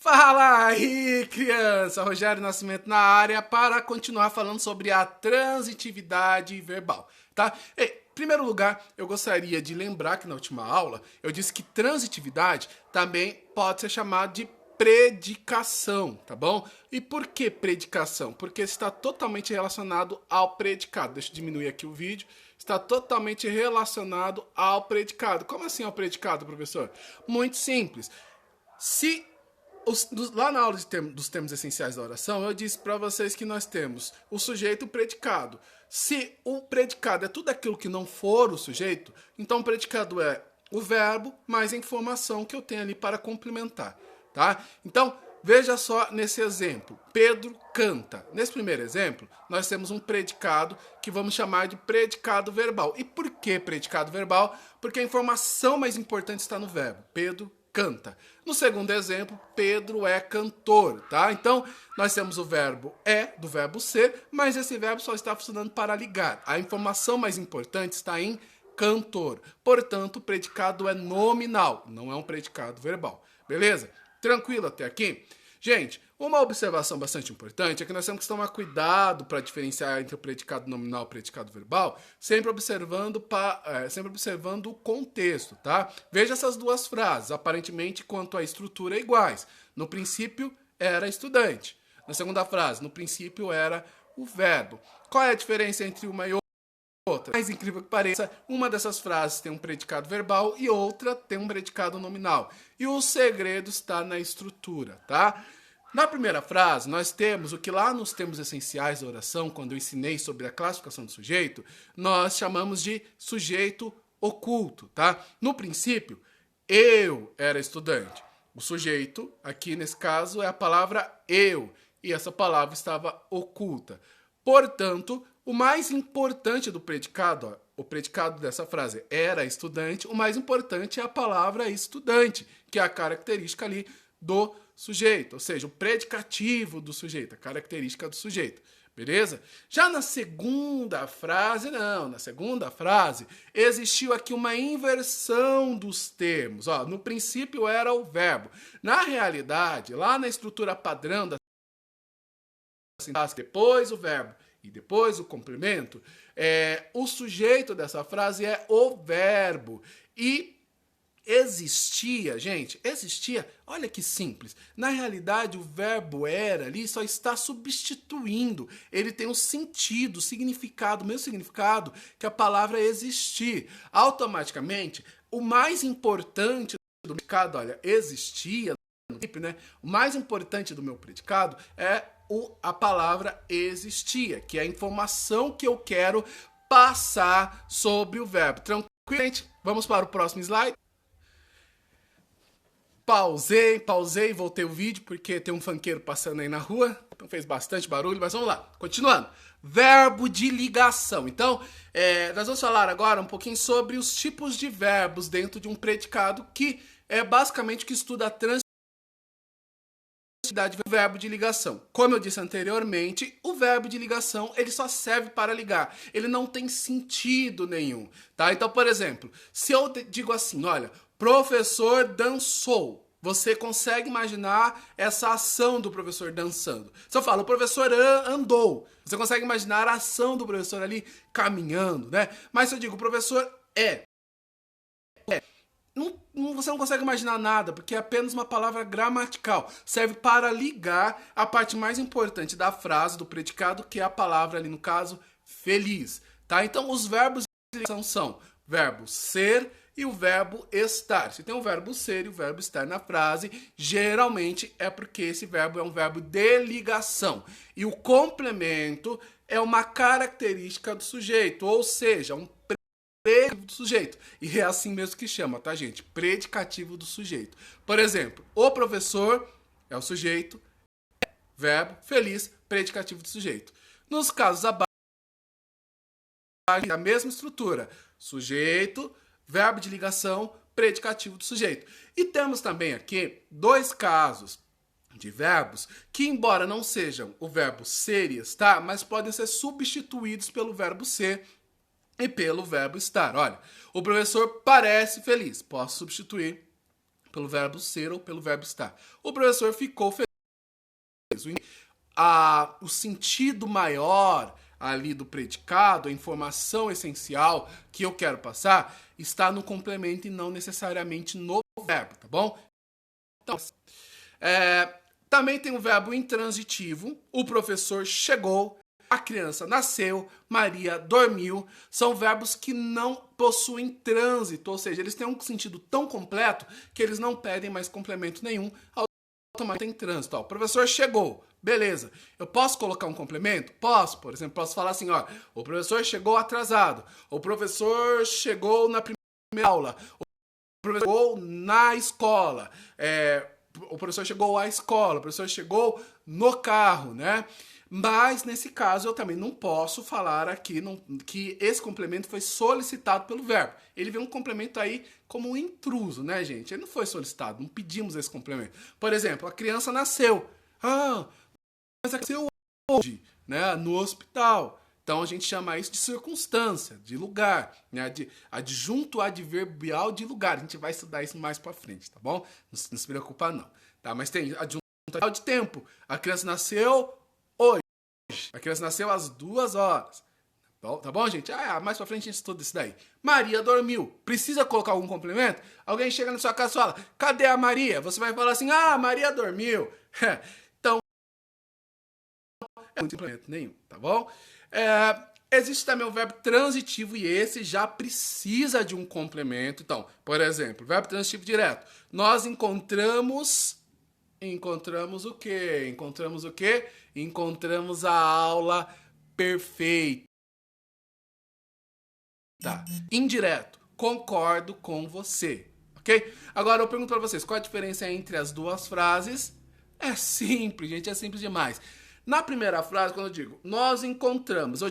Fala aí, criança! Rogério Nascimento na área para continuar falando sobre a transitividade verbal, tá? Em primeiro lugar, eu gostaria de lembrar que na última aula eu disse que transitividade também pode ser chamada de predicação, tá bom? E por que predicação? Porque está totalmente relacionado ao predicado. Deixa eu diminuir aqui o vídeo. Está totalmente relacionado ao predicado. Como assim ao predicado, professor? Muito simples. Se lá na aula dos termos essenciais da oração, eu disse para vocês que nós temos o sujeito e o predicado. Se o predicado é tudo aquilo que não for o sujeito, então o predicado é o verbo mais a informação que eu tenho ali para complementar, tá? Então, veja só nesse exemplo. Pedro canta. Nesse primeiro exemplo, nós temos um predicado que vamos chamar de predicado verbal. E por que predicado verbal? Porque a informação mais importante está no verbo. Pedro canta. No segundo exemplo, Pedro é cantor, tá? Então, nós temos o verbo é, do verbo ser, mas esse verbo só está funcionando para ligar. A informação mais importante está em cantor. Portanto, o predicado é nominal, não é um predicado verbal. Beleza? Tranquilo até aqui? Gente, uma observação bastante importante é que nós temos que tomar cuidado para diferenciar entre o predicado nominal e o predicado verbal, sempre observando o contexto, tá? Veja essas duas frases, aparentemente quanto à estrutura iguais. No princípio, era estudante. Na segunda frase, no princípio, era o verbo. Qual é a diferença entre uma e outra? Mais incrível que pareça, uma dessas frases tem um predicado verbal e outra tem um predicado nominal. E o segredo está na estrutura, tá? Na primeira frase, nós temos o que lá nos termos essenciais da oração, quando eu ensinei sobre a classificação do sujeito, nós chamamos de sujeito oculto, tá? No princípio, eu era estudante. O sujeito, aqui nesse caso, é a palavra eu, e essa palavra estava oculta. Portanto, o mais importante do predicado, ó, o predicado dessa frase era estudante, o mais importante é a palavra estudante, que é a característica ali do sujeito, ou seja, o predicativo do sujeito, a característica do sujeito, beleza? Já na segunda frase, não, na segunda frase existiu aqui uma inversão dos termos, ó, no princípio era o verbo. Na realidade, lá na estrutura padrão da sintaxe, depois o verbo e depois o complemento, o sujeito dessa frase é o verbo. E existia, gente, olha que simples. Na realidade, o verbo era ali só está substituindo. Ele tem um sentido, significado, o mesmo significado que a palavra existir. Automaticamente, o mais importante do predicado, olha, existia, né? O mais importante do meu predicado é a palavra existia, que é a informação que eu quero passar sobre o verbo. Tranquilo, gente? Vamos para o próximo slide. Pausei, voltei o vídeo porque tem um funkeiro passando aí na rua, então fez bastante barulho, mas vamos lá. Continuando. Verbo de ligação. Então, nós vamos falar agora um pouquinho sobre os tipos de verbos dentro de um predicado, que é basicamente o que estuda a transitividade do verbo de ligação. Como eu disse anteriormente, o verbo de ligação ele só serve para ligar. Ele não tem sentido nenhum, tá? Então, por exemplo, se eu digo assim, olha, professor dançou. Você consegue imaginar essa ação do professor dançando. Se eu falo, o professor andou. Você consegue imaginar a ação do professor ali caminhando, né? Mas se eu digo, o professor você não consegue imaginar nada, porque é apenas uma palavra gramatical. Serve para ligar a parte mais importante da frase, do predicado, que é a palavra ali, no caso, feliz. Tá? Então, os verbos de ligação são o verbo ser e o verbo estar. Se tem o verbo ser e o verbo estar na frase, geralmente é porque esse verbo é um verbo de ligação. E o complemento é uma característica do sujeito, ou seja, um predicativo do sujeito. E é assim mesmo que chama, tá, gente? Predicativo do sujeito. Por exemplo, o professor é o sujeito, verbo, feliz, predicativo do sujeito. Nos casos abaixo, a mesma estrutura. Sujeito, verbo de ligação, predicativo do sujeito. E temos também aqui dois casos de verbos que, embora não sejam o verbo ser e estar, mas podem ser substituídos pelo verbo ser e pelo verbo estar. Olha, o professor parece feliz. Posso substituir pelo verbo ser ou pelo verbo estar. O professor ficou feliz. O sentido maior ali do predicado, a informação essencial que eu quero passar, está no complemento e não necessariamente no verbo, tá bom? Então, também tem o verbo intransitivo, o professor chegou, a criança nasceu, Maria dormiu. São verbos que não possuem trânsito, ou seja, eles têm um sentido tão completo que eles não pedem mais complemento nenhum, automaticamente tem trânsito. Ó, o professor chegou, beleza. Eu posso colocar um complemento? Posso, por exemplo, posso falar assim, ó, o professor chegou atrasado, o professor chegou na primeira aula, o professor chegou na escola, o professor chegou à escola, o professor chegou no carro, né? Mas, nesse caso, eu também não posso falar aqui que esse complemento foi solicitado pelo verbo. Ele vem um complemento aí como um intruso, né, gente? Ele não foi solicitado, não pedimos esse complemento. Por exemplo, a criança nasceu. Mas nasceu hoje, né, no hospital. Então, a gente chama isso de circunstância, de lugar, né? De adjunto adverbial de lugar. A gente vai estudar isso mais pra frente, tá bom? Não se preocupa, não. Tá? Mas tem adjunto adverbial de tempo. A criança nasceu hoje. A criança nasceu às 2 horas. Tá bom, gente? Mais pra frente a gente estuda isso daí. Maria dormiu. Precisa colocar algum complemento? Alguém chega na sua casa e fala, cadê a Maria? Você vai falar assim, Maria dormiu. Então, não tem complemento nenhum, tá bom? Existe também o verbo transitivo e esse já precisa de um complemento. Então, por exemplo, verbo transitivo direto. Nós encontramos o quê? Encontramos a aula perfeita. Indireto. Concordo com você. Ok? Agora eu pergunto para vocês, qual a diferença entre as duas frases? É simples, gente, é simples demais. Na primeira frase, quando eu digo nós encontramos,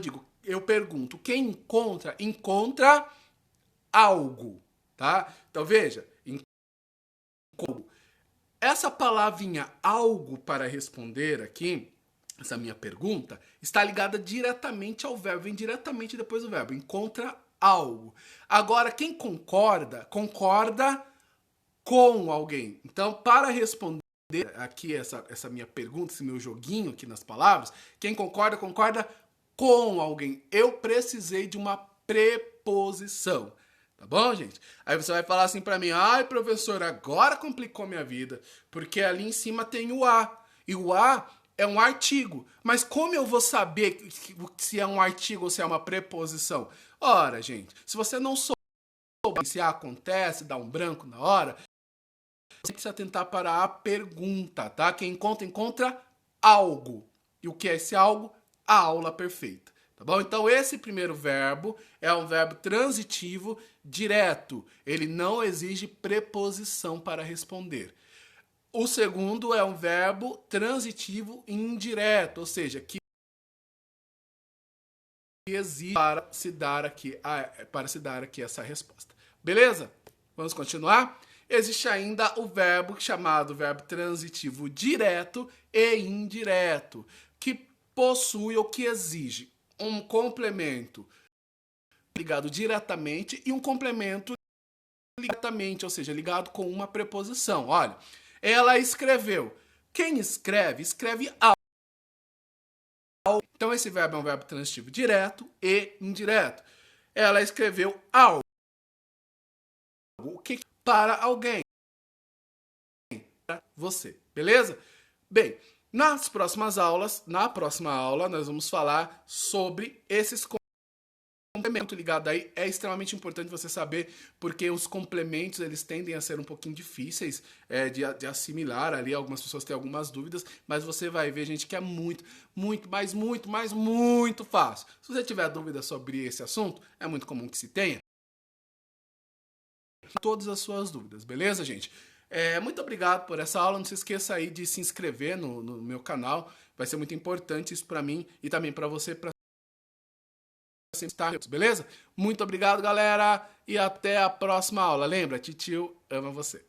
eu pergunto, quem encontra algo, tá? Então veja, essa palavrinha algo para responder aqui, essa minha pergunta, está ligada diretamente ao verbo, vem diretamente depois do verbo, encontra algo. Agora, quem concorda com alguém. Então, para responder aqui essa minha pergunta, esse meu joguinho aqui nas palavras, quem concorda com alguém. Eu precisei de uma preposição. Tá bom, gente? Aí você vai falar assim pra mim, professor, agora complicou minha vida, porque ali em cima tem o a. E o a é um artigo. Mas como eu vou saber se é um artigo ou se é uma preposição? Ora, gente, se você não souber se a acontece, dá um branco na hora, você precisa tentar para a pergunta, tá? Quem encontra algo. E o que é esse algo? A aula perfeita. Tá bom? Então, esse primeiro verbo é um verbo transitivo direto. Ele não exige preposição para responder. O segundo é um verbo transitivo indireto, ou seja, que exige para se dar aqui essa resposta. Beleza? Vamos continuar? Existe ainda o verbo chamado verbo transitivo direto e indireto, que possui ou que exige um complemento ligado diretamente e um complemento diretamente, ou seja, ligado com uma preposição. Olha, ela escreveu. Quem escreve algo. Então esse verbo é um verbo transitivo direto e indireto. Ela escreveu algo. O que para alguém? Para você, beleza? Bem, na próxima aula, nós vamos falar sobre esses complementos ligados aí. É extremamente importante você saber, porque os complementos, eles tendem a ser um pouquinho difíceis de assimilar ali. Algumas pessoas têm algumas dúvidas, mas você vai ver, gente, que é muito fácil. Se você tiver dúvida sobre esse assunto, é muito comum que se tenha. Todas as suas dúvidas, beleza, gente? Muito obrigado por essa aula. Não se esqueça aí de se inscrever no meu canal. Vai ser muito importante isso pra mim e também pra você, pra sempre estar, beleza? Muito obrigado, galera, e até a próxima aula. Lembra, titio ama você.